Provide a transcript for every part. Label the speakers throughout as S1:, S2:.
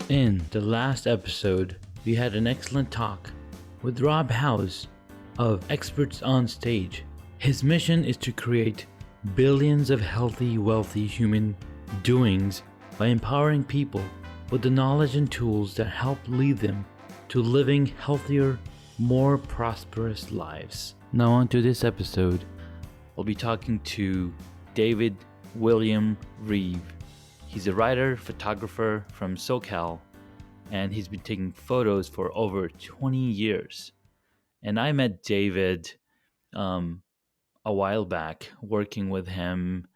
S1: In the last episode, we had an excellent talk with Rob House of Experts on Stage. His mission is to create billions of healthy, wealthy human doings by empowering people with the knowledge and tools that help lead them to living healthier, more prosperous lives. Now, on to this episode. I'll be talking to David William Reeve. He's a writer, photographer from SoCal, and he's been taking photos for over 20 years. And I met David a while back, working with him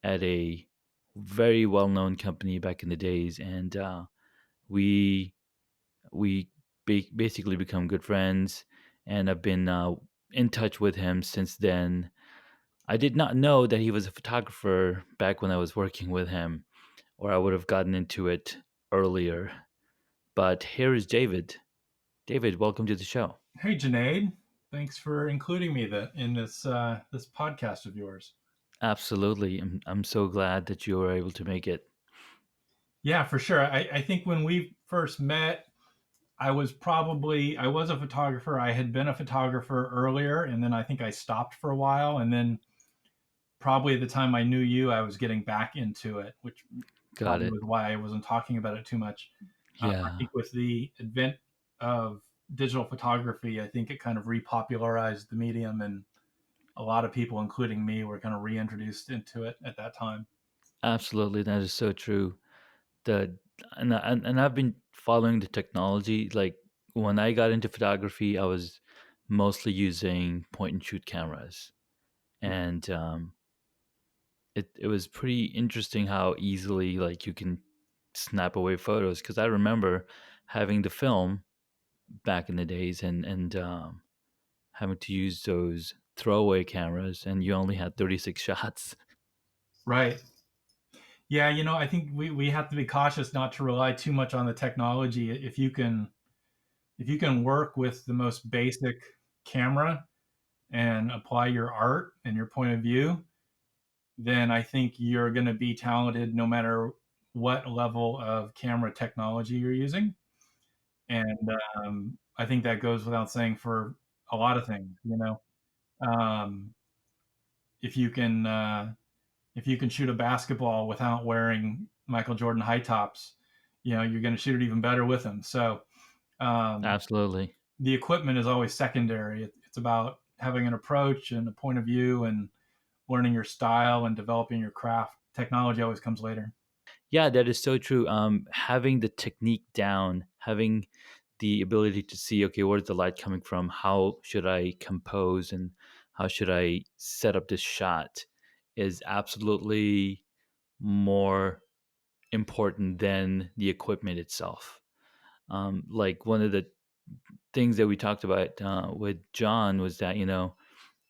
S1: at a very well-known company back in the days, and we basically become good friends. And I've been in touch with him since then. I did not know that he was a photographer back when I was working with him, or I would have gotten into it earlier. But here is David. David, welcome to the show.
S2: Hey, Junaid. Thanks for including me in this podcast of yours.
S1: Absolutely. I'm so glad that you were able to make it.
S2: Yeah, for sure. I think when we first met, I was a photographer. I had been a photographer earlier, and then I think I stopped for a while. And then probably at the time I knew you, I was getting back into it, which
S1: Got it.
S2: was why I wasn't talking about it too much. I
S1: Yeah,
S2: think with the advent of digital photography, I think it kind of repopularized the medium, and a lot of people, including me, were kind of reintroduced into it at that time.
S1: absolutely. That is so true. And I've been following the technology. Like when I got into photography, I was mostly using point and shoot cameras, and it was pretty interesting how easily like you can snap away photos. Because I remember having the film back in the days, and having to use those throwaway cameras, and you only had 36 shots.
S2: Right. Yeah, I think we have to be cautious not to rely too much on the technology. If you can work with the most basic camera and apply your art and your point of view, then I think you're going to be talented no matter what level of camera technology you're using. And I think that goes without saying for a lot of things. Um, if you can if you can shoot a basketball without wearing Michael Jordan high tops, you're going to shoot it even better with them. So um,
S1: Absolutely.
S2: the equipment is always secondary. It's about having an approach and a point of view and learning your style and developing your craft. Technology always comes later.
S1: Yeah, that is so true. Having the technique down, having the ability to see, okay, where's the light coming from? How should I compose and how should I set up this shot is absolutely more important than the equipment itself. Like one of the things that we talked about with John was that,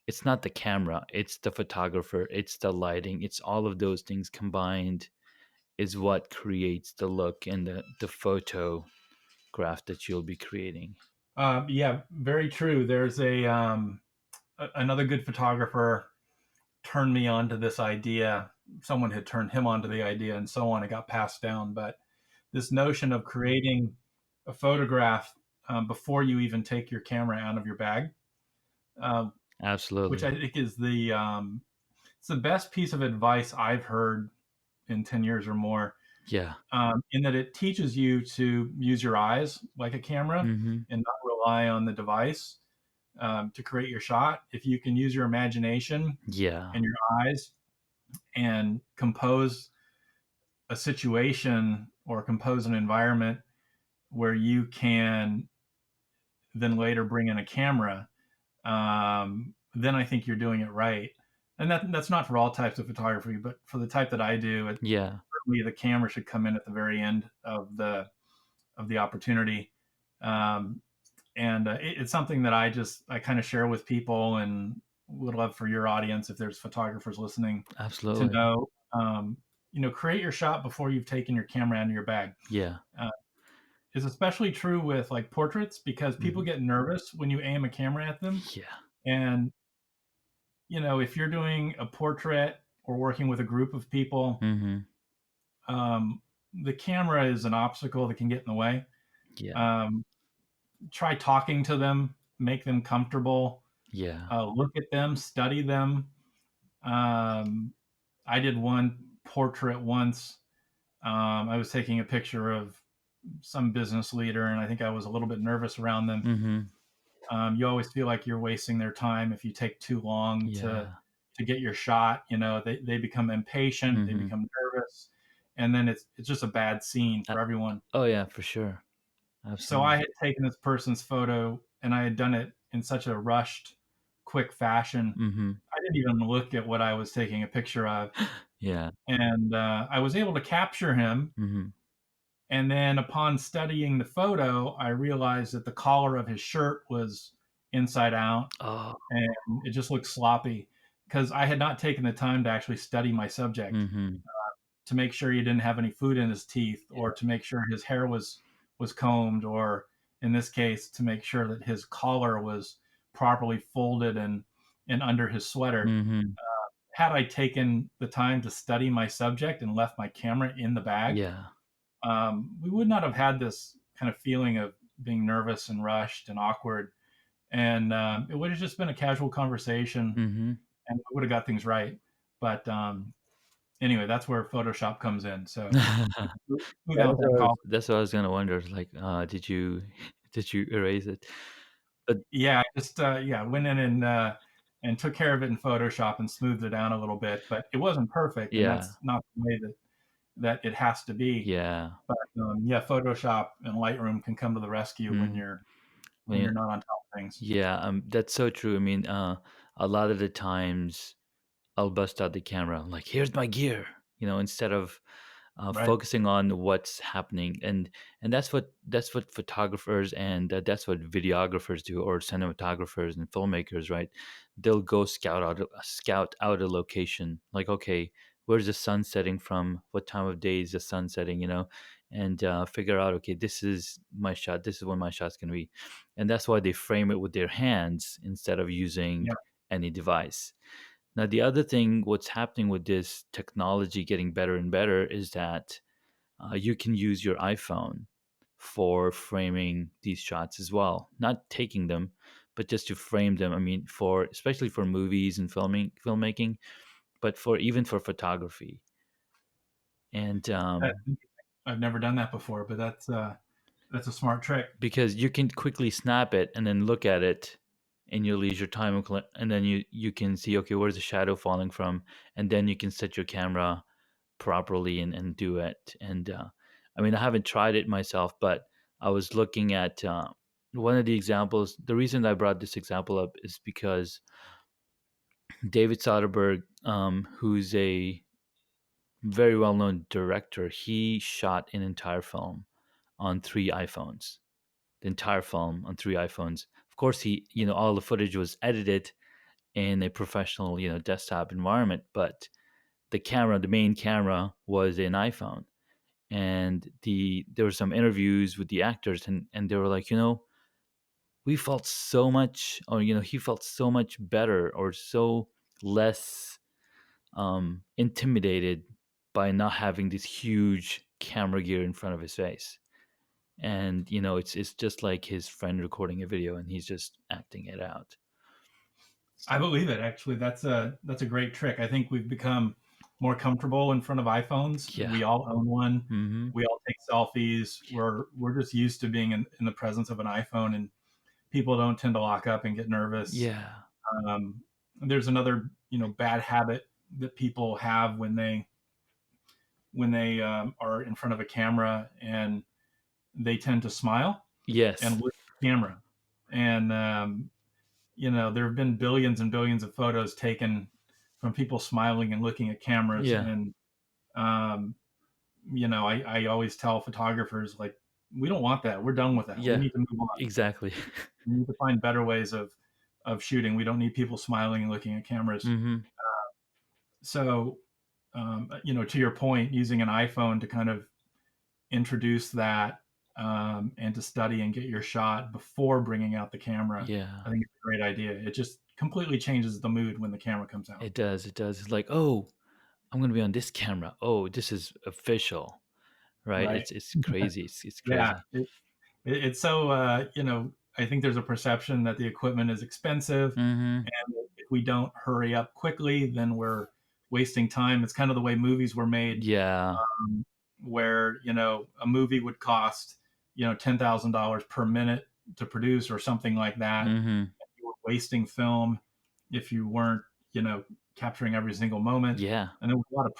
S1: it's not the camera, it's the photographer, it's the lighting, it's all of those things combined is what creates the look and the photograph that you'll be creating.
S2: Yeah, very true. There's another good photographer turned me on to this idea. Someone had turned him on to the idea, and so on. It got passed down, but this notion of creating a photograph before you even take your camera out of your bag, uh, which
S1: Absolutely.
S2: I think is it's the best piece of advice I've heard in 10 years or more,
S1: Yeah.
S2: in that it teaches you to use your eyes like a camera
S1: Hmm.
S2: and not rely on the device to create your shot. If you can use your imagination
S1: Yeah.
S2: and your eyes and compose a situation or compose an environment where you can then later bring in a camera, then I think you're doing it right. And that's not for all types of photography, but for the type that I do,
S1: Yeah.
S2: certainly the camera should come in at the very end of the opportunity. Um, and it's something that I kind of share with people, and would love for your audience, if there's photographers listening, to
S1: Absolutely.
S2: know. Create your shot before you've taken your camera out of your bag.
S1: Yeah.
S2: Uh, is especially true with like portraits, because people
S1: Hmm.
S2: get nervous when you aim a camera at them.
S1: Yeah.
S2: And if you're doing a portrait or working with a group of people,
S1: Hmm.
S2: um, the camera is an obstacle that can get in the way.
S1: Yeah.
S2: Um, Try talking to them, make them comfortable,
S1: Yeah.
S2: look at them, study them. Um, I did one portrait once. I was taking a picture of some business leader, and I think I was a little bit nervous around them.
S1: Mm-hmm.
S2: You always feel like you're wasting their time if you take too long
S1: Yeah.
S2: to get your shot. You know, they become impatient, they
S1: Mm-hmm.
S2: become nervous, and then it's just a bad scene
S1: Uh,
S2: for everyone.
S1: oh yeah, for sure.
S2: So I
S1: Absolutely.
S2: had taken this person's photo, and I had done it in such a rushed, quick fashion.
S1: Mm-hmm.
S2: I didn't even look at what I was taking a picture of,
S1: Yeah.
S2: and I was able to capture him.
S1: Mm-hmm.
S2: And then upon studying the photo, I realized that the collar of his shirt was inside out
S1: Oh.
S2: and it just looked sloppy because I had not taken the time to actually study my subject
S1: Mm-hmm.
S2: to make sure he didn't have any food in his teeth or to make sure his hair was combed or in this case to make sure that his collar was properly folded and under his sweater.
S1: Mm-hmm.
S2: Had I taken the time to study my subject and left my camera in the bag,
S1: Yeah.
S2: we would not have had this kind of feeling of being nervous and rushed and awkward. And it would have just been a casual conversation
S1: Mm-hmm.
S2: and we would have got things right. But anyway, that's where Photoshop comes in. So
S1: Yeah,
S2: smooth out that call.
S1: that's what I was gonna wonder. Like, did you did you erase it? But
S2: Yeah, I just yeah went in and took care of it in Photoshop and smoothed it down a little bit. But it wasn't perfect, and
S1: yeah,
S2: that's not the way that it has to be.
S1: yeah.
S2: But yeah, Photoshop and Lightroom can come to the rescue
S1: Mm.
S2: when
S1: When
S2: you're not on top of things.
S1: Yeah, that's so true. I mean, a lot of the times I'll bust out the camera, I'm like, here's my gear, instead of
S2: Right.
S1: focusing on what's happening, and that's what photographers and that's what videographers do, or cinematographers and filmmakers, right? They'll go scout out a location, like, okay, where's the sun setting from? What time of day is the sun setting? And figure out, okay, this is my shot. This is when my shot's gonna be, and that's why they frame it with their hands instead of using
S2: Yeah.
S1: any device. Now, the other thing, what's happening with this technology getting better and better, is that you can use your iPhone for framing these shots as well. Not taking them, but just to frame them. I mean, especially for movies and filmmaking, but for even for photography. And
S2: That's interesting. I've never done that before, but that's a smart trick.
S1: because you can quickly snap it and then look at it in your leisure time, and then you can see, okay, where's the shadow falling from, and then you can set your camera properly and do it. And I mean, I haven't tried it myself, but I was looking at one of the examples. The reason I brought this example up is because David Soderbergh, who's a very well-known director, he shot an entire film on 3 iPhones. The entire film on 3 iPhones. Of course, all the footage was edited in a professional, desktop environment, but the main camera, was an iPhone. And there were some interviews with the actors, and they were like, we felt so much, or he felt so much better, or so less intimidated by not having this huge camera gear in front of his face. And it's just like his friend recording a video and he's just acting it out.
S2: I
S1: So
S2: believe it. Actually, that's a great trick. I think we've become more comfortable in front of iPhones.
S1: yeah.
S2: We all own one.
S1: Mm-hmm.
S2: We all take selfies. We're just used to being in the presence of an iPhone, and people don't tend to lock up and get nervous.
S1: Yeah.
S2: Um, there's another bad habit that people have when they are in front of a camera, and they tend to smile and
S1: Yes.
S2: look at the camera. And there have been billions and billions of photos taken from people smiling and looking at cameras.
S1: Yeah.
S2: And um, I always tell photographers, like, we don't want that. We're done with that. We
S1: Yeah.
S2: need to move on.
S1: Exactly.
S2: We need to find better ways of shooting. We don't need people smiling and looking at cameras.
S1: Mm-hmm.
S2: So, to your point, using an iPhone to kind of introduce that and to study and get your shot before bringing out the camera,
S1: Yeah.
S2: I think it's a great idea. It just completely changes the mood when the camera comes out.
S1: It does. It does. It's like, oh, I'm gonna be on this camera. Oh, this is official, right?
S2: Right.
S1: It's crazy. It's
S2: Yeah.
S1: crazy.
S2: It's so, I think there's a perception that the equipment is expensive.
S1: Mm-hmm.
S2: And if we don't hurry up quickly, then we're wasting time. It's kind of the way movies were made,
S1: Yeah.
S2: where, a movie would cost, $10,000 per minute to produce or something like that.
S1: Mm-hmm.
S2: You were wasting film if you weren't, capturing every single moment.
S1: Yeah.
S2: And there was a lot of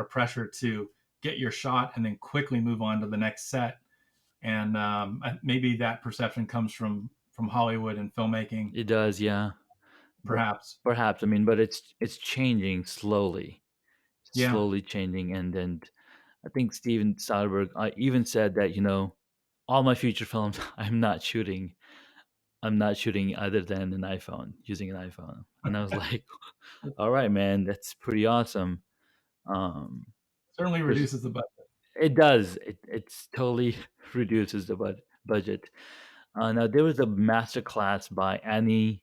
S2: pressure to get your shot and then quickly move on to the next set. And maybe that perception comes from Hollywood and filmmaking,
S1: It does. Yeah. But
S2: perhaps.
S1: perhaps, I mean, but it's changing slowly,
S2: Yeah.
S1: slowly changing, and I think Steven Soderbergh even said that all my future films I'm not shooting other than an iPhone, using an iPhone, and I was like, all right, man, that's pretty awesome. Um,
S2: Certainly
S1: there's
S2: reduces the budget.
S1: It does. It's totally reduces the budget. Now there was a master class by Annie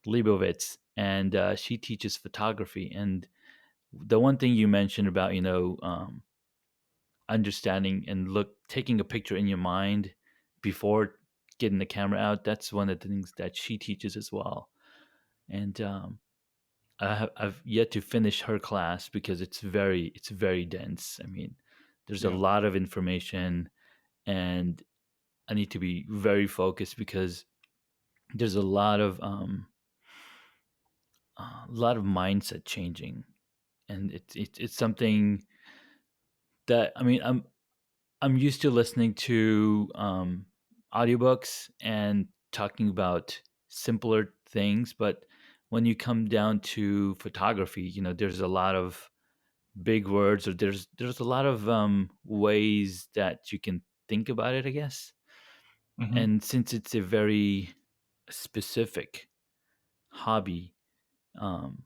S1: Leibovitz, and she teaches photography. And the one thing you mentioned about understanding and taking a picture in your mind before getting the camera out, that's one of the things that she teaches as well. And I've yet to finish her class because it's very dense. I mean, there's a
S2: Yeah.
S1: lot of information, and I need to be very focused because there's a lot of mindset changing, and it's something that, I mean, I'm used to listening to audiobooks and talking about simpler things, but when you come down to photography, there's a lot of big words, or there's a lot of ways that you can think about it, I guess.
S2: Hmm.
S1: And since it's a very specific hobby, um,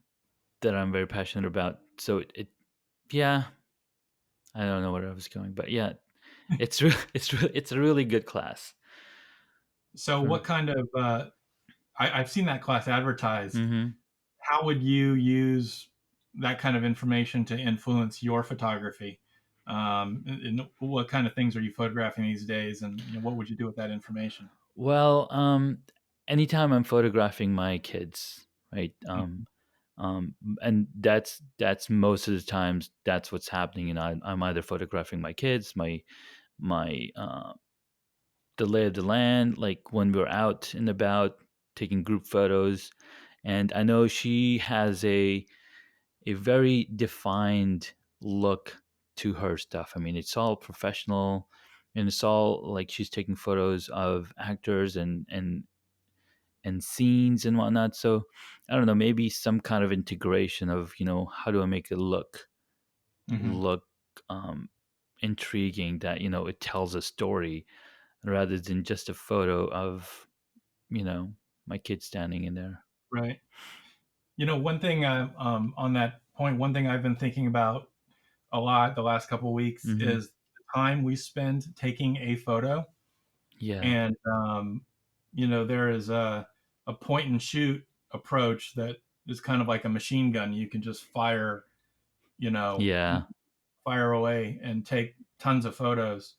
S1: that I'm very passionate about, so yeah, I don't know where I was going, but yeah, it's a really good class.
S2: So,
S1: For
S2: what kind of I've seen that class advertised.
S1: Mm-hmm.
S2: How would you use that kind of information to influence your photography? And what kind of things are you photographing these days? And what would you do with that information?
S1: Well, anytime I'm photographing my kids, right? Um, and that's most of the times that's what's happening, and I'm either photographing my kids, my the lay of the land, like when we're out and about taking group photos. And I know she has a very defined look to her stuff. I mean, it's all professional, and it's all like she's taking photos of actors and scenes and whatnot. So I don't know, maybe some kind of integration of how do I make it
S2: Hmm.
S1: look intriguing, that it tells a story rather than just a photo of you know my kid standing in there.
S2: Right. One thing on that point, one thing I've been thinking about a lot the last couple of weeks
S1: Hmm.
S2: is the time we spend taking a photo.
S1: Yeah.
S2: And there is a point and shoot approach that is kind of like a machine gun. You can just you know,
S1: Yeah.
S2: fire away and take tons of photos.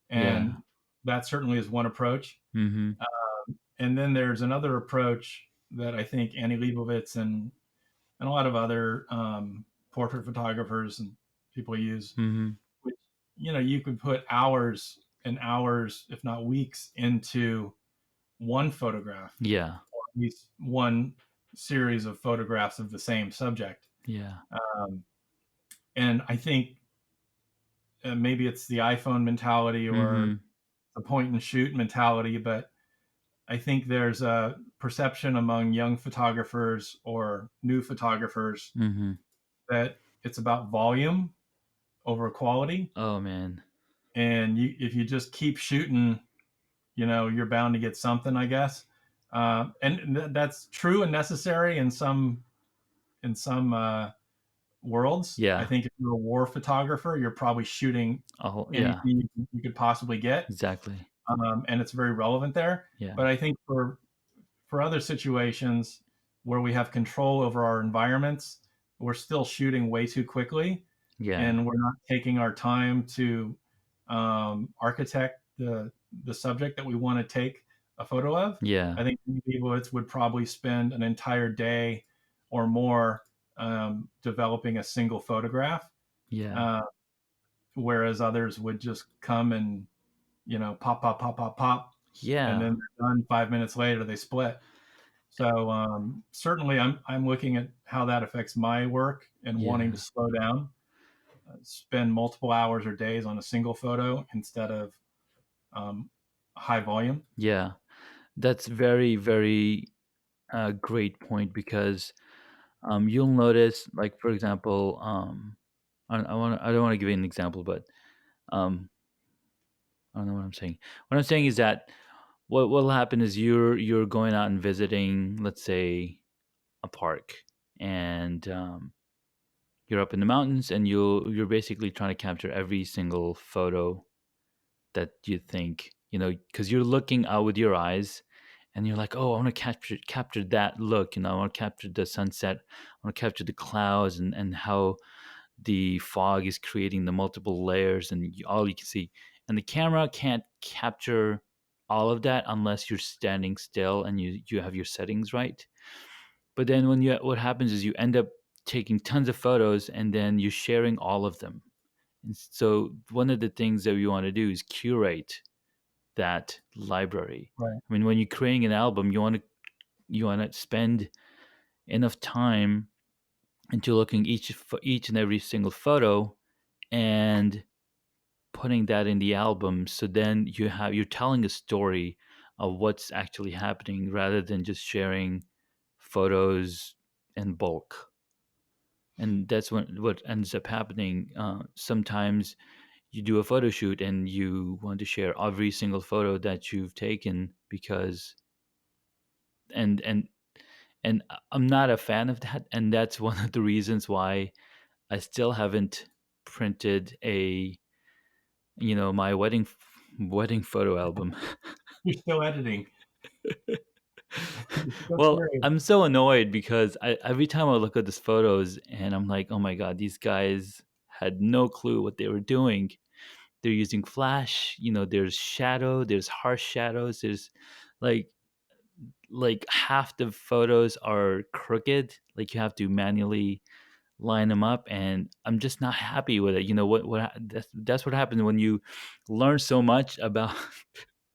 S1: Yeah.
S2: And that certainly is one approach.
S1: Hmm.
S2: And then there's another approach that I think Annie Leibovitz and a lot of other portrait photographers and people use,
S1: Hmm.
S2: which, you could put hours and hours, if not weeks, into one photograph,
S1: Yeah.
S2: or at least one series of photographs of the same subject.
S1: Yeah.
S2: Um, and I think maybe it's the iPhone mentality or
S1: Hmm.
S2: the point and shoot mentality, but I think there's a perception among young photographers or new photographers
S1: Hmm.
S2: that it's about volume over quality.
S1: Oh man.
S2: And if you just keep shooting, you're bound to get something, I guess. And that's true and necessary in some worlds. I
S1: Yeah.
S2: think if you're a war photographer, you're probably shooting
S1: Oh yeah.
S2: anything you could possibly get,
S1: Exactly.
S2: and it's very relevant there.
S1: Yeah.
S2: But I think for other situations where we have control over our environments, we're still shooting way too quickly,
S1: Yeah.
S2: and we're not taking our time to, architect the subject that we want to take a photo of.
S1: Yeah.
S2: I think many people would probably spend an entire day or more developing a single photograph,
S1: Yeah.
S2: uh, whereas others would just come and pop, pop, pop, pop, pop, and
S1: Yeah.
S2: then they're done. 5 minutes later, they split. So certainly, I'm looking at how that affects my work and wanting to
S1: Yeah.
S2: slow down, spend multiple hours or days on a single photo instead of um, high volume.
S1: Yeah. That's very, very great point because you'll notice, like for example, I don't want to give you an example, but um, I don't know what I'm saying. What I'm saying is that what will happen is you're going out and visiting, let's say, a park, and you're up in the mountains, and you're basically trying to capture every single photo that you think, because you're looking out with your eyes, and you're like, oh, I want to capture that look, I want to capture the sunset, I want to capture the clouds, and how the fog is creating the multiple layers, and all you can see, and the camera can't capture all of that unless you're standing still and you have your settings right. But then what happens is you end up taking tons of photos, and then you're sharing all of them. And so one of the things that we want to do is curate that library.
S2: Right.
S1: I mean, when you're creating an album, you want to spend enough time into looking each and every single photo and putting that in the album. So then you're telling a story of what's actually happening rather than just sharing photos in bulk. And that's what ends up happening. Sometimes you do a photo shoot and you want to share every single photo that you've taken, because and and and I'm not a fan of that, and that's one of the reasons why I still haven't printed my wedding photo album.
S2: You're still editing. You're still
S1: Well,
S2: curious.
S1: I'm so annoyed because every time I look at these photos and I'm like, oh my god, these guys had no clue what they were doing. They're using flash, there's shadow, there's harsh shadows, there's like half the photos are crooked, like you have to manually line them up, and I'm just not happy with it. That's what happens when you learn so much about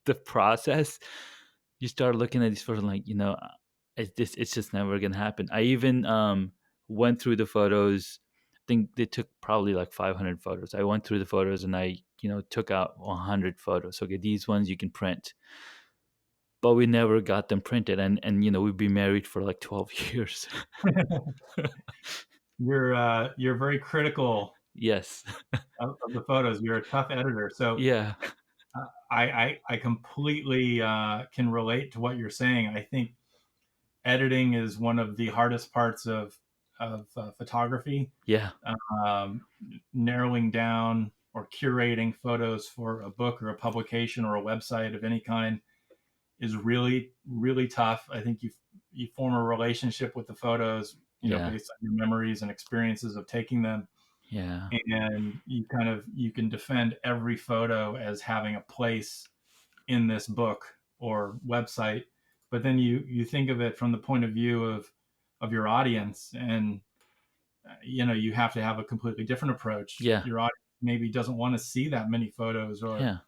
S1: the process. You start looking at these photos like, it's just never gonna happen. I even went through the photos. I think they took probably like 500 photos. I went through the photos and I took out 100 photos. Okay, these ones you can print, but we never got them printed, and we've been married for like 12 years.
S2: You're very critical
S1: Yes.
S2: of the photos. You're a tough editor. So
S1: Yeah.
S2: I completely can relate to what you're saying. I think editing is one of the hardest parts of photography.
S1: Yeah.
S2: Um, Narrowing down or curating photos for a book or a publication or a website of any kind is really, really tough. I think you form a relationship with the photos,
S1: Yeah.
S2: based on your memories and experiences of taking them,
S1: Yeah.
S2: and you can defend every photo as having a place in this book or website. But then you think of it from the point of view of your audience, and you have to have a completely different approach.
S1: Yeah.
S2: Your audience maybe doesn't want to see that many photos,
S1: Yeah.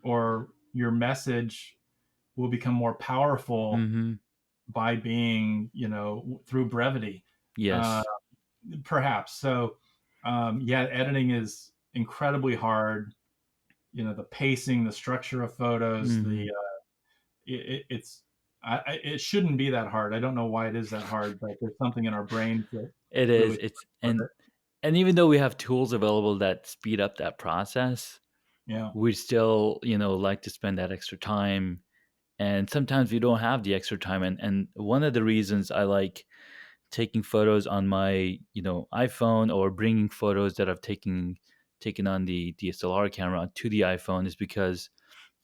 S2: or your message will become more powerful
S1: Mm-hmm.
S2: by being, through brevity, uh,
S1: Yes.
S2: perhaps. So, yeah, editing is incredibly hard. The pacing, the structure of photos,
S1: Mm-hmm.
S2: it's it shouldn't be that hard. I don't know why it is that hard, but there's something in our brains that
S1: It is.
S2: really
S1: It's
S2: with
S1: and
S2: it.
S1: and even though we have tools available that speed up that process,
S2: Yeah,
S1: we still, like to spend that extra time. And sometimes we don't have the extra time. And one of the reasons I like taking photos on my, iPhone, or bringing photos that I've taken on the DSLR camera to the iPhone, is because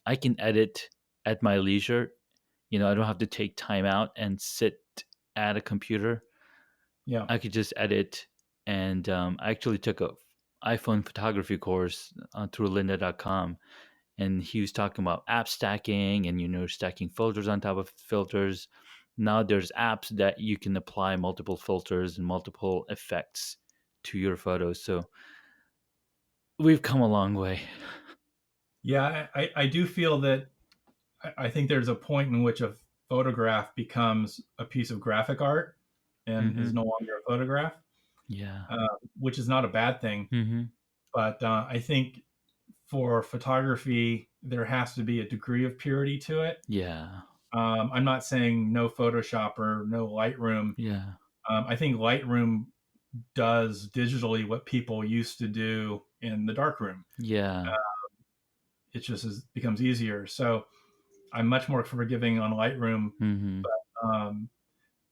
S1: I can edit at my leisure. I don't have to take time out and sit at a computer.
S2: yeah,
S1: I could just edit, and I actually iPhone photography course through lynda.com, and he was talking about app stacking and stacking filters on top of filters. Now there's apps that you can apply multiple filters and multiple effects to your photos. So we've come a long way.
S2: Yeah, I do feel that I think there's a point in which a photograph becomes a piece of graphic art and is
S1: Mm-hmm.
S2: no longer a photograph,
S1: Yeah.
S2: which is not a bad thing.
S1: Mm-hmm.
S2: But I think for photography, there has to be a degree of purity to it.
S1: Yeah.
S2: I'm not saying no Photoshop or no Lightroom.
S1: Yeah.
S2: I think Lightroom does digitally what people used to do in the darkroom.
S1: Yeah.
S2: It just becomes easier. So I'm much more forgiving on Lightroom.
S1: Mm-hmm.
S2: Um,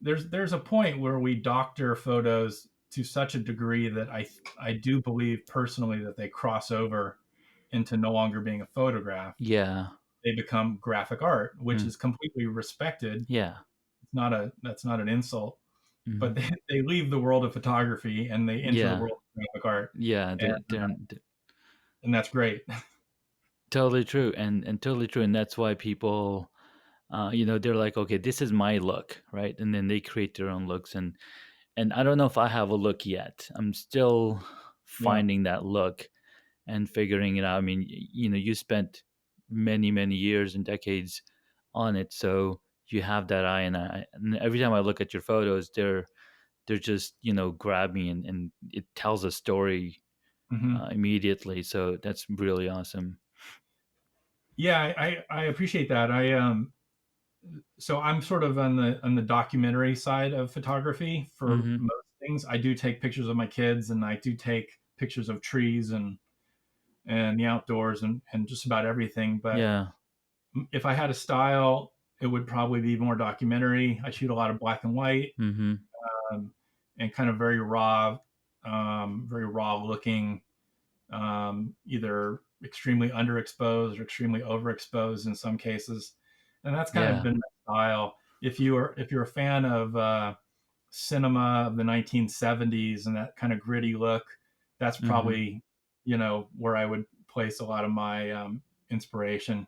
S2: there's a point where we doctor photos to such a degree that I do believe personally that they cross over into no longer being a photograph.
S1: Yeah.
S2: They become graphic art, which
S1: Mm.
S2: is completely respected.
S1: Yeah.
S2: That's not an insult,
S1: Mm-hmm.
S2: but they leave the world of photography and they enter the
S1: Yeah.
S2: world of graphic art,
S1: Yeah.
S2: and and that's great.
S1: Totally true, and totally true, and that's why people, they're like, okay, this is my look, right? And then they create their own looks, and I don't know if I have a look yet. I'm still
S2: Yeah.
S1: finding that look and figuring it out. I mean, you spent many years and decades on it, so you have that eye, and every time I look at your photos, they're just grab me, and it tells a story
S2: Hmm.
S1: immediately. So that's really awesome.
S2: Yeah, I appreciate that. So I'm sort of on the documentary side of photography for
S1: Mm-hmm.
S2: most things. I do take pictures of my kids, and I do take pictures of trees and the outdoors and just about everything. But
S1: Yeah.
S2: if I had a style, it would probably be more documentary. I shoot a lot of black and white,
S1: Mm-hmm.
S2: um, and kind of very raw looking, either extremely underexposed or extremely overexposed in some cases, and that's kind of
S1: Yeah.
S2: been my style. If you're a fan of cinema of the 1970s and that kind of gritty look, that's
S1: Mm-hmm.
S2: probably where I would place a lot of my inspiration.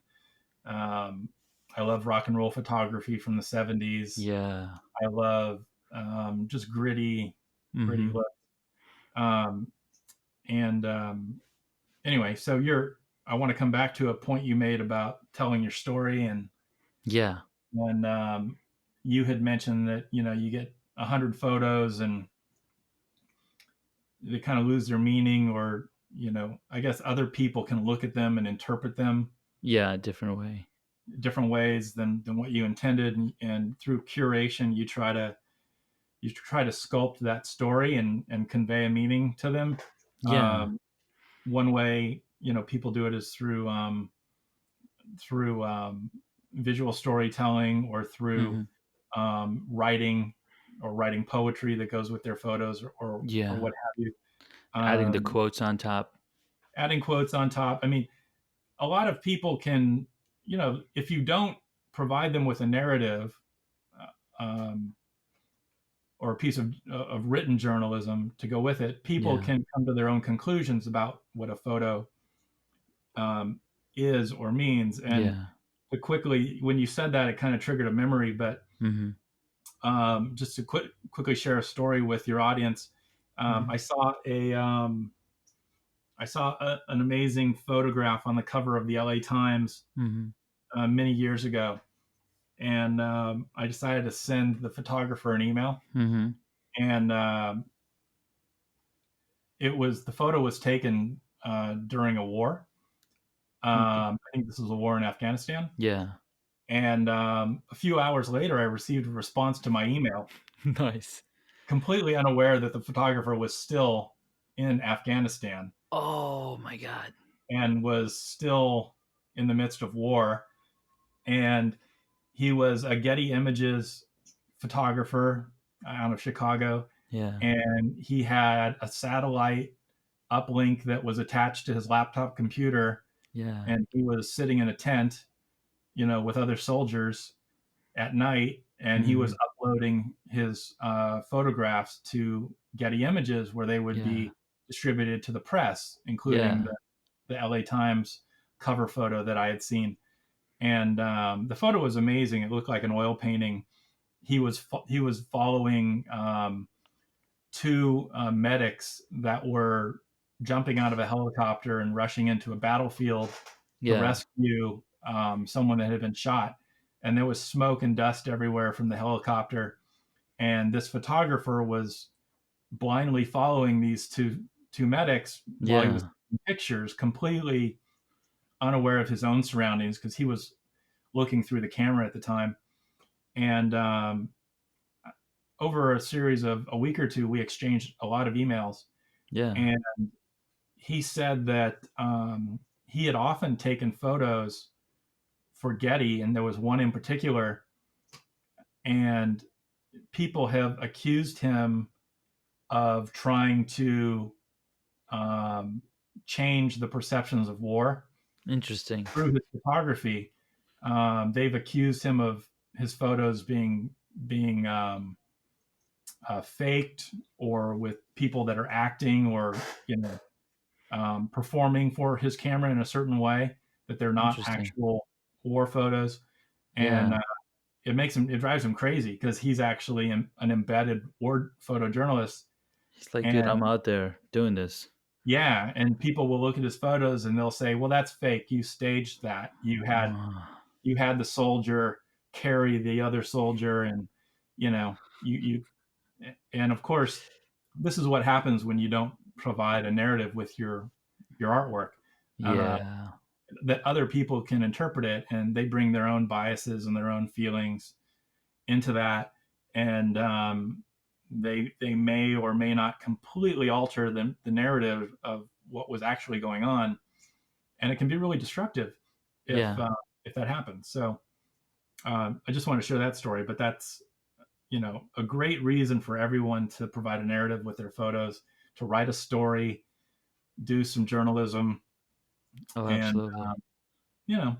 S2: Um, I love rock and roll photography from the 70s.
S1: Yeah.
S2: I love just gritty
S1: Mm-hmm.
S2: look. Um, and anyway, so I want to come back to a point you made about telling your story, and
S1: Yeah.
S2: when you had mentioned that you get 100 photos and they kind of lose their meaning, or I guess other people can look at them and interpret them
S1: Yeah. Different way.
S2: different ways than what you intended, and through curation you try to sculpt that story and convey a meaning to them.
S1: Yeah.
S2: um, One way people do it is through visual storytelling, or through
S1: Mm-hmm.
S2: writing, or writing poetry that goes with their photos, or
S1: Yeah.
S2: what have you.
S1: Adding the
S2: um,
S1: quotes on top.
S2: Adding quotes on top. I mean, a lot of people can, if you don't provide them with a narrative, um, or a piece of written journalism to go with it, people
S1: Yeah.
S2: can come to their own conclusions about what a photo um, is or means. And
S1: Yeah.
S2: quickly, when you said that, it kind of triggered a memory. But
S1: Mm-hmm.
S2: just to quickly share a story with your audience,
S1: Mm-hmm.
S2: I saw an amazing photograph on the cover of the LA Times
S1: Mm-hmm.
S2: many years ago, and I decided to send the photographer an email.
S1: Mm-hmm.
S2: And the photo was taken during a war.
S1: Okay.
S2: I think this was a war in Afghanistan.
S1: Yeah.
S2: And a few hours later, I received a response to my email,
S1: Nice.
S2: completely unaware that the photographer was still in Afghanistan
S1: Oh my God.
S2: and was still in the midst of war. And he was a Getty Images photographer out of Chicago,
S1: Yeah.
S2: and he had a satellite uplink that was attached to his laptop computer,
S1: Yeah.
S2: and he was sitting in a tent, with other soldiers at night, and he
S1: Mm-hmm.
S2: was uploading his photographs to Getty Images, where they would
S1: Yeah.
S2: be distributed to the press, including
S1: Yeah.
S2: the LA Times cover photo that I had seen. And the photo was amazing. It looked like an oil painting. He was following two medics that were jumping out of a helicopter and rushing into a battlefield to
S1: Yeah.
S2: rescue someone that had been shot. And there was smoke and dust everywhere from the helicopter. And this photographer was blindly following these two medics while he was
S1: Yeah.
S2: taking pictures, completely unaware of his own surroundings because he was looking through the camera at the time. And over a series of a week or two, we exchanged a lot of emails.
S1: Yeah.
S2: And he said that he had often taken photos for Getty, and there was one in particular, and people have accused him of trying to um, change the perceptions of war
S1: Interesting.
S2: through his photography. They've accused him of his photos being faked, or with people that are acting or performing for his camera in a certain way, that they're not
S1: Interesting.
S2: actual war photos. And
S1: Yeah.
S2: it drives him crazy because he's actually an embedded war photojournalist.
S1: He's like, dude, I'm
S2: And
S1: out there doing this.
S2: yeah, and people will look at his photos and they'll say, well, that's fake, you staged that, you had the soldier carry the other soldier, and you and of course, this is what happens when you don't provide a narrative with your artwork, uh,
S1: Yeah.
S2: that other people can interpret it, and they bring their own biases and their own feelings into that. And they may or may not completely alter the narrative of what was actually going on, and it can be really destructive if
S1: Yeah.
S2: that happens. So I just want to share that story. But that's a great reason for everyone to provide a narrative with their photos, to write a story, do some journalism.
S1: Oh,
S2: And
S1: absolutely.
S2: you know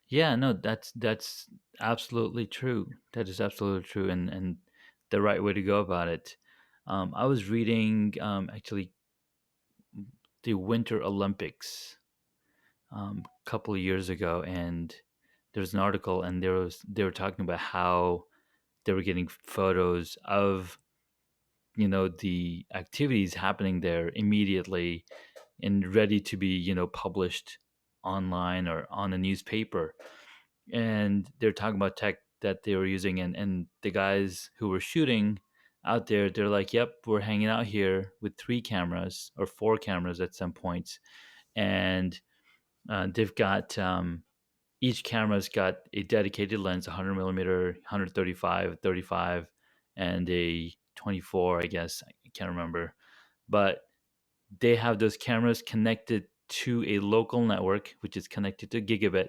S1: Yeah, no, that's absolutely true. That is absolutely true, and the right way to go about it. I was reading actually the Winter Olympics a couple of years ago, and there was an article, and they were talking about how they were getting photos of the activities happening there immediately and ready to be published online or on a newspaper. And they're talking about tech that they were using, and the guys who were shooting out there, they're like, yep, we're hanging out here with 3 cameras or 4 cameras at some points. And they've got each camera's got a dedicated lens, 100 millimeter, 135, 35, and a 24, I guess. I can't remember. But they have those cameras connected to a local network, which is connected to gigabit,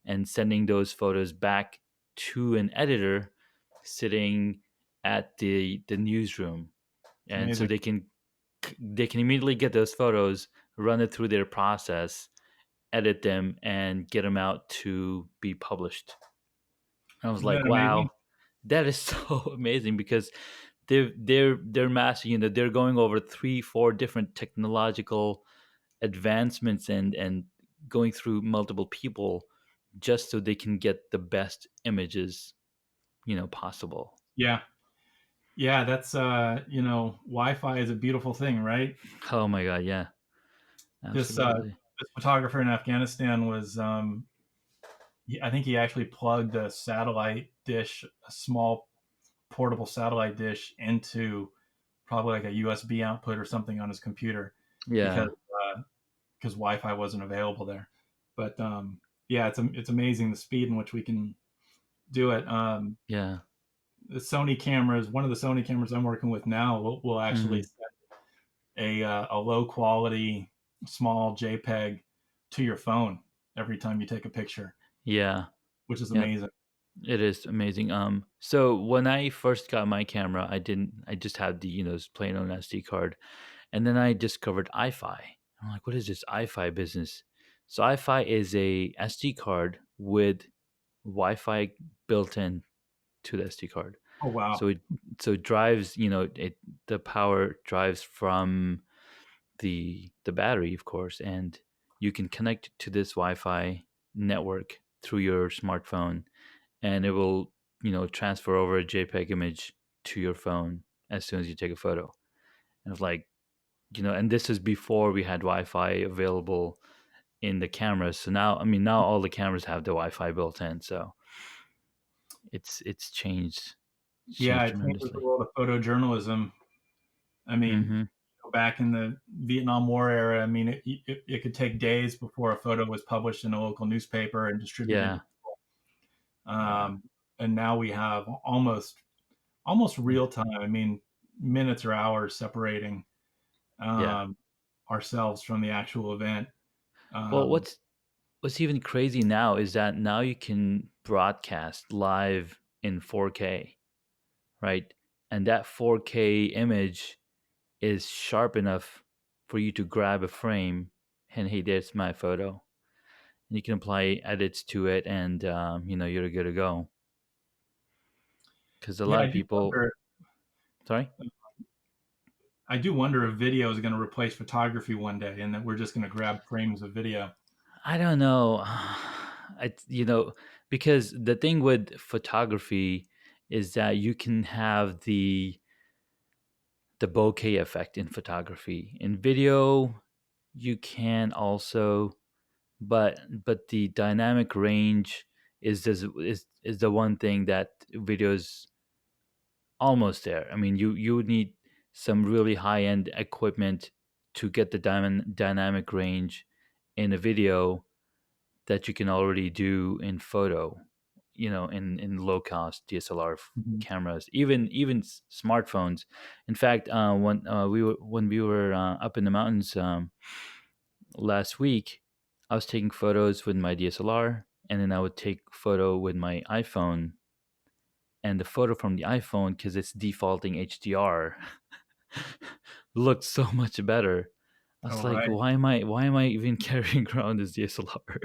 S1: and sending those photos back to an editor sitting at the newsroom.
S2: it's
S1: And so
S2: amazing.
S1: they can immediately get those photos, run it through their process, edit them, and get them out to be published. And I was
S2: Isn't
S1: like,
S2: that amazing?
S1: wow, that is so amazing, because they're mastering, they're going over 3 4 different technological advancements, and going through multiple people just so they can get the best images possible.
S2: Yeah, yeah. That's Wi-Fi is a beautiful thing, right?
S1: Oh my god, yeah,
S2: This
S1: absolutely.
S2: this photographer in Afghanistan was, I think he actually plugged a satellite dish, a small portable satellite dish, into probably like a USB output or something on his computer, because
S1: Yeah.
S2: because Wi-Fi wasn't available there. But yeah, it's amazing the speed in which we can do it.
S1: Yeah.
S2: The Sony cameras, one of the Sony cameras I'm working with now, will actually
S1: Hmm.
S2: set a low quality small JPEG to your phone every time you take a picture,
S1: Yeah.
S2: which is
S1: Yeah.
S2: amazing.
S1: It is amazing. So when I first got my camera, I just had the plain old SD card, and then I discovered iFi. I'm like, what is this iFi business? So iFi is a SD card with Wi-Fi built in to the SD card.
S2: Oh wow.
S1: So it drives, the power drives from the battery, of course, and you can connect to this Wi-Fi network through your smartphone, and it will, transfer over a JPEG image to your phone as soon as you take a photo. And it's like, and this is before we had Wi-Fi available in the cameras. So now, I mean, now all the cameras have the Wi-Fi built in. So it's changed. It's
S2: Yeah,
S1: changed
S2: it changes the
S1: tremendously.
S2: world of photojournalism. I mean,
S1: Mm-hmm.
S2: back in the Vietnam War era, I mean, it could take days before a photo was published in a local newspaper and distributed.
S1: Yeah. Yeah.
S2: Um, and now we have almost
S1: Yeah.
S2: real time. I mean, minutes or hours separating
S1: Yeah.
S2: um, ourselves from the actual event.
S1: Well,
S2: Um,
S1: what's even crazy now is that now you can broadcast live in 4K, right? And that 4K image is sharp enough for you to grab a frame and hey, there's my photo. And you can apply edits to it, and you're good to go. Because a
S2: yeah,
S1: lot of people, sorry,
S2: I do wonder if video is going to replace photography one day, and that we're just going to grab frames of video.
S1: I don't know. Because the thing with photography is that you can have the bokeh effect in photography. In video, you can also, but the dynamic range is the one thing that videos almost there. I mean, you would need some really high end equipment to get the dynamic range in a video that you can already do in photo, in low cost DSLR
S2: Mhm.
S1: cameras, even smartphones. In fact, when we were up in the mountains last week, I was taking photos with my DSLR, and then I would take photo with my iPhone, and the photo from the iPhone, because it's defaulting HDR, looked so much better. I
S2: Oh,
S1: was like,
S2: right.
S1: why am I even carrying around this DSLR?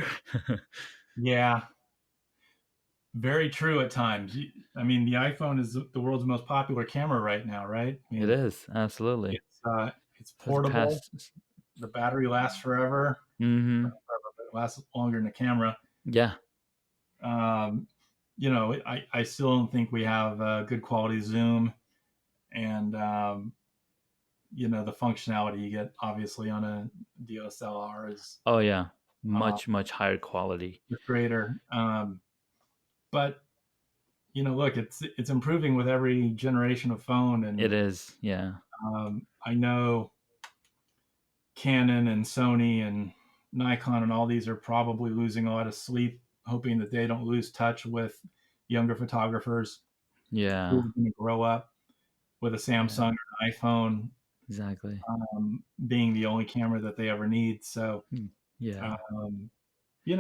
S2: Yeah, very true at times. I mean, the iPhone is the world's most popular camera right now, right? I
S1: It
S2: mean,
S1: is absolutely
S2: it's
S1: for the
S2: portable.
S1: past.
S2: The battery lasts forever.
S1: Mm-hmm.
S2: It lasts longer than the camera.
S1: Yeah,
S2: Um, I still don't think we have good quality zoom, and the functionality you get obviously on a DSLR is
S1: oh yeah,
S2: uh,
S1: much higher quality.
S2: greater. But look, it's improving with every generation of phone,
S1: It
S2: and
S1: is, yeah.
S2: I know Canon and Sony and Nikon and all these are probably losing a lot of sleep, hoping that they don't lose touch with younger photographers who
S1: Yeah,
S2: are going to grow up with a Samsung
S1: yeah,
S2: or an iPhone
S1: exactly.
S2: being the only camera that they ever need. So,
S1: Hmm. Yeah.
S2: um,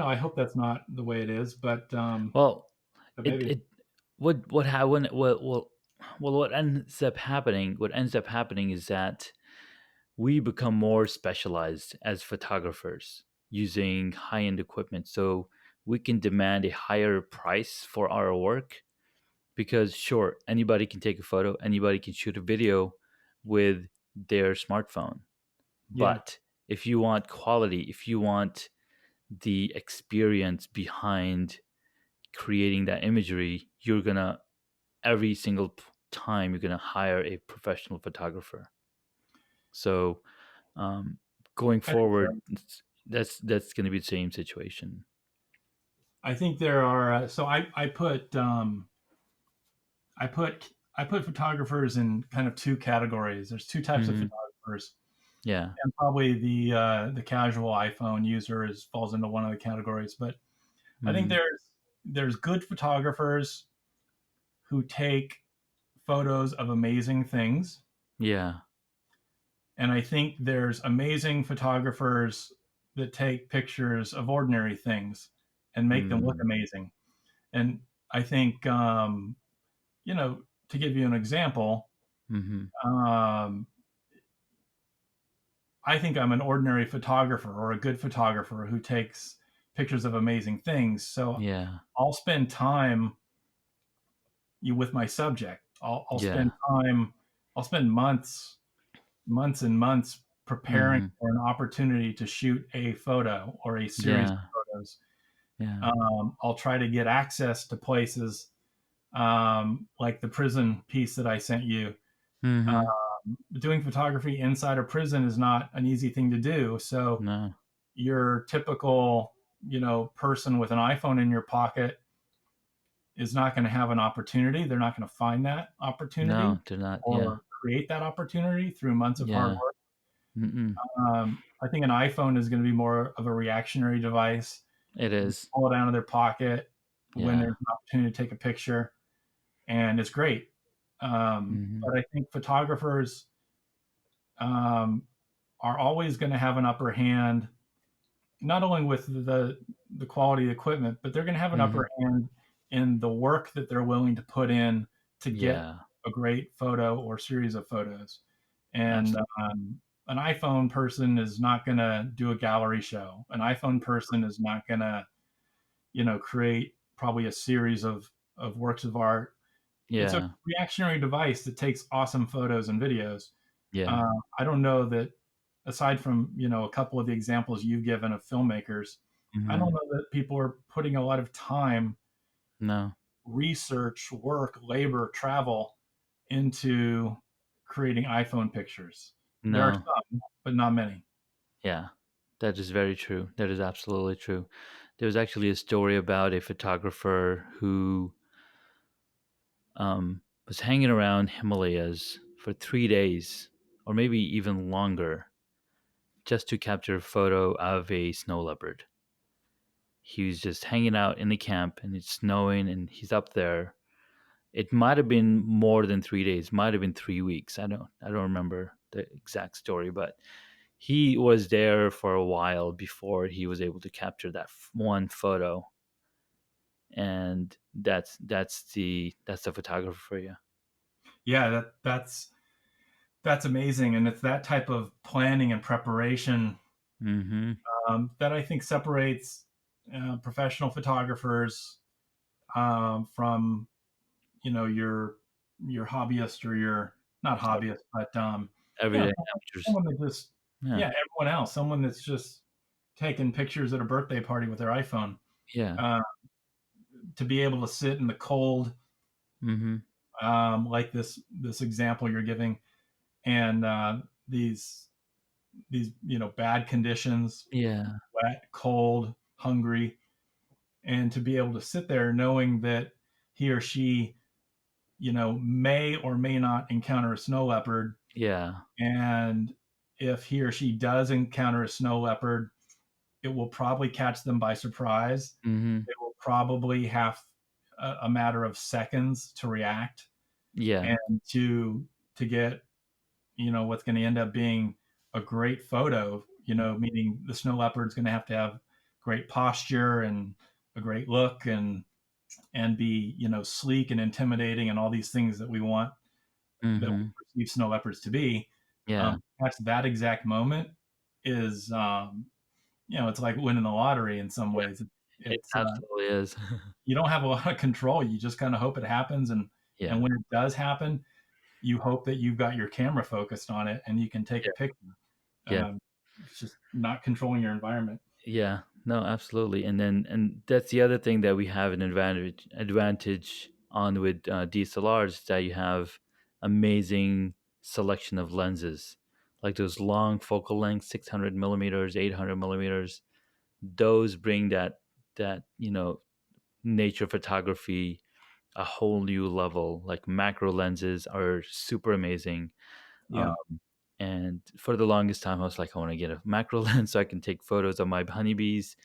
S2: I hope that's not the way it is,
S1: Well,
S2: but
S1: it
S2: maybe.
S1: it what happened what ends up happening is that we become more specialized as photographers using high end equipment, so we can demand a higher price for our work. Because sure, anybody can take a photo, anybody can shoot a video with their smartphone.
S2: Yeah,
S1: But if you want quality, if you want the experience behind creating that imagery, you're gonna every single time you're gonna hire a professional photographer. So um, going
S2: I think so.
S1: forward, that's gonna be the same situation.
S2: I think there are. So I put I put photographers in kind of two categories. There's two types of
S1: Hmm.
S2: photographers,
S1: Yeah.
S2: and probably the casual iPhone user falls into one of the categories. But I think
S1: Hmm.
S2: there's good photographers who take photos of amazing things,
S1: Yeah.
S2: and I think there's amazing photographers that take pictures of ordinary things and make them look
S1: Mm.
S2: amazing. And I think you know to give you an example,
S1: Hmm.
S2: um, I think I'm an ordinary photographer or a good photographer who takes pictures of amazing things. So
S1: Yeah.
S2: I'll spend time with my subject. I'll
S1: Yeah.
S2: spend time. I'll spend months and months preparing
S1: Mhm.
S2: for an opportunity to shoot a photo or a series
S1: Yeah.
S2: of photos.
S1: Yeah.
S2: I'll try to get access to places like the prison piece that I sent you.
S1: Mhm.
S2: Doing photography inside a prison is not an easy thing to do. So
S1: No.
S2: your typical, person with an iPhone in your pocket is not going to have an opportunity. They're not going to find that opportunity
S1: No, they're not. Yeah.
S2: or create that opportunity through months of hard
S1: Yeah.
S2: work.
S1: Mm-mm.
S2: I think an iPhone is going to be more of a reactionary device.
S1: It
S2: They
S1: is.
S2: pull it out of their pocket when
S1: Yeah.
S2: there's an opportunity to take a picture, and it's great.
S1: Mhm.
S2: But I think photographers um, are always going to have an upper hand, not only with the quality of the equipment, but they're going to have an
S1: Mhm.
S2: upper hand in the work that they're willing to put in to get
S1: Yeah.
S2: a great photo or series of photos. And
S1: Absolutely.
S2: an iPhone person is not going to do a gallery show. An iPhone person is not going to, create probably a series of works of art. It's a
S1: Yeah.
S2: reactionary device that takes awesome photos and videos.
S1: Yeah.
S2: Uh, I don't know that, aside from a couple of the examples you've given of filmmakers, I don't
S1: Mhm.
S2: know that people are putting a lot of time,
S1: No.
S2: research, work, labor, travel into creating iPhone pictures. There are
S1: No.
S2: some, but not many.
S1: Yeah. That is very true. That is absolutely true. There was actually a story about a photographer who was hanging around Himalayas for 3 days, or maybe even longer, just to capture a photo of a snow leopard. He was just hanging out in the camp, and it's snowing, and he's up there. It might have been more than 3 days, might have been 3 weeks. I don't remember the exact story, but he was there for a while before he was able to capture that one photo. And that's the photographer for you.
S2: Yeah, that's amazing, and it's that type of planning and preparation
S1: Mm-hmm.
S2: that I think separates professional photographers from your hobbyist, or your not hobbyist, but
S1: Everyday
S2: someone,
S1: amateurs.
S2: someone that just,
S1: Yeah.
S2: yeah, everyone else, someone that's just taking pictures at a birthday party with their iPhone.
S1: Yeah.
S2: Uh, to be able to sit in the cold,
S1: Mm-hmm.
S2: like this example you're giving, and these bad conditions,
S1: Yeah.
S2: wet, cold, hungry, and to be able to sit there knowing that he or she may or may not encounter a snow leopard.
S1: Yeah.
S2: And if he or she does encounter a snow leopard, it will probably catch them by surprise.
S1: Mm-hmm.
S2: They will probably have a matter of seconds to react
S1: Yeah.
S2: and to get what's going to end up being a great photo. Meaning the snow leopard's going to have great posture and a great look, and be sleek and intimidating and all these things that we want, that we
S1: Mm-hmm.
S2: perceive snow leopards to be.
S1: Yeah.
S2: That's that exact moment is it's like winning the lottery in some
S1: Yeah.
S2: ways.
S1: It
S2: It's
S1: absolutely is.
S2: you don't have a lot of control. You just kind of hope it happens, and
S1: Yeah.
S2: when it does happen, you hope that you've got your camera focused on it and you can take a
S1: Yeah.
S2: picture.
S1: Yeah.
S2: It's just not controlling your environment.
S1: Yeah, no, absolutely. And that's the other thing that we have an advantage on with DSLRs, that you have amazing selection of lenses, like those long focal lengths, 600 millimeters, 800 millimeters. Those bring that nature photography a whole new level. Like macro lenses are super amazing.
S2: Yeah.
S1: And for the longest time, I was like, I want to get a macro lens so I can take photos of my honeybees.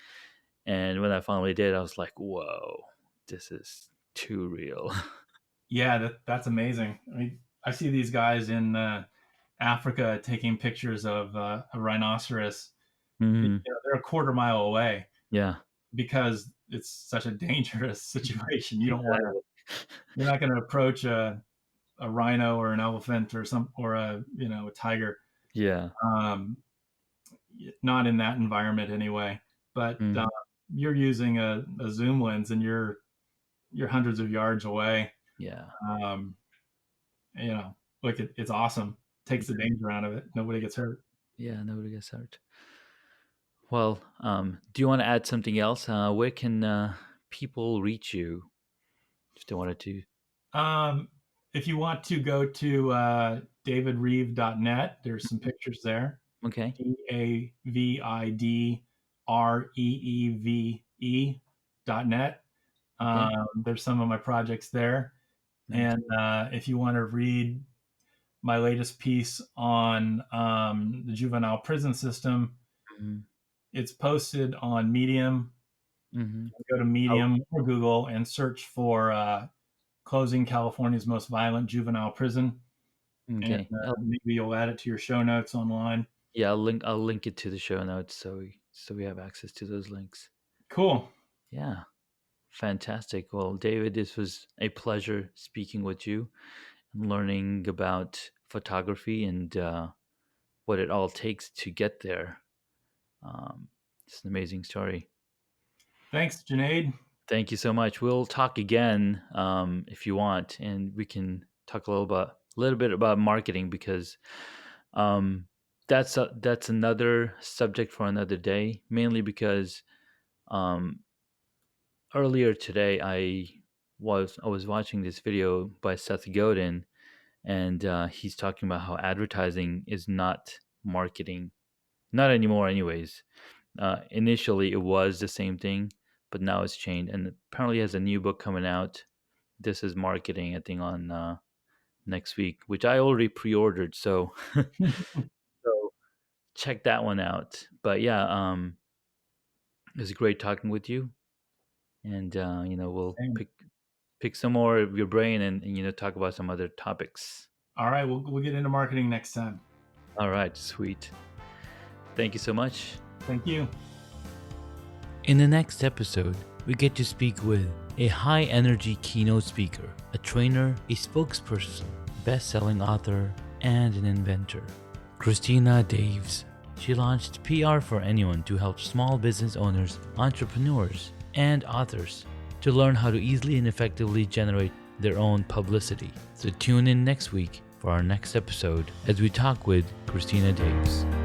S1: And when I finally did, I was like, whoa, this is too real.
S2: Yeah, that's amazing. I mean, I see these guys in Africa taking pictures of a rhinoceros.
S1: Hmm.
S2: They're a quarter mile away
S1: Yeah,
S2: because it's such a dangerous situation. You don't want to.
S1: exactly.
S2: You're not going to approach a rhino or an elephant or a tiger.
S1: Yeah.
S2: Um, Not in that environment anyway. But
S1: Hmm.
S2: you're using a zoom lens, and you're hundreds of yards away.
S1: Yeah.
S2: Um, you know, like it's awesome. Takes the danger out of it. Nobody gets hurt.
S1: Yeah, nobody gets hurt. Well, do you want to add something else? Where can people reach you if they wanted to?
S2: Um, if you want to go to davidreeve.net, there's some pictures there.
S1: Okay.
S2: DAVIDREEVE.net.
S1: Okay.
S2: There's some of my projects there.
S1: Nice.
S2: And if you want to read my latest piece on the juvenile prison system,
S1: Mm-hmm.
S2: it's posted on Medium.
S1: Mm-hmm.
S2: Go to
S1: Oh,
S2: Medium or Google and search for Closing California's Most Violent Juvenile Prison. And
S1: okay.
S2: maybe you'll add it to your show notes online.
S1: Yeah, I'll link it to the show notes so we have access to those links.
S2: Cool.
S1: Yeah. Fantastic. Well, David, this was a pleasure speaking with you and learning about photography and what it all takes to get there. It's an amazing story.
S2: Thanks, Junaid.
S1: Thank you so much. We'll talk again if you want, and we can talk a little bit about marketing because um, that's another subject for another day. Mainly because um, earlier today I was watching this video by Seth Godin, and he's talking about how advertising is not marketing, not anymore, anyways. Initially, it was the same thing, but now it's changed. And apparently, he has a new book coming out. This is marketing, I think, on next week, which I already pre-ordered. So, so check that one out. But yeah, it was great talking with you, and we'll pick some more of your brain and talk about some other topics.
S2: All right, we'll get into marketing next time.
S1: All right, sweet. Thank you so much.
S2: Thank you.
S1: In the next episode, we get to speak with a high energy keynote speaker, a trainer, a spokesperson, best-selling author, and an inventor. Christina Daves. She launched PR for Anyone to help small business owners, entrepreneurs, and authors to learn how to easily and effectively generate their own publicity. So tune in next week for our next episode as we talk with Christina Daves.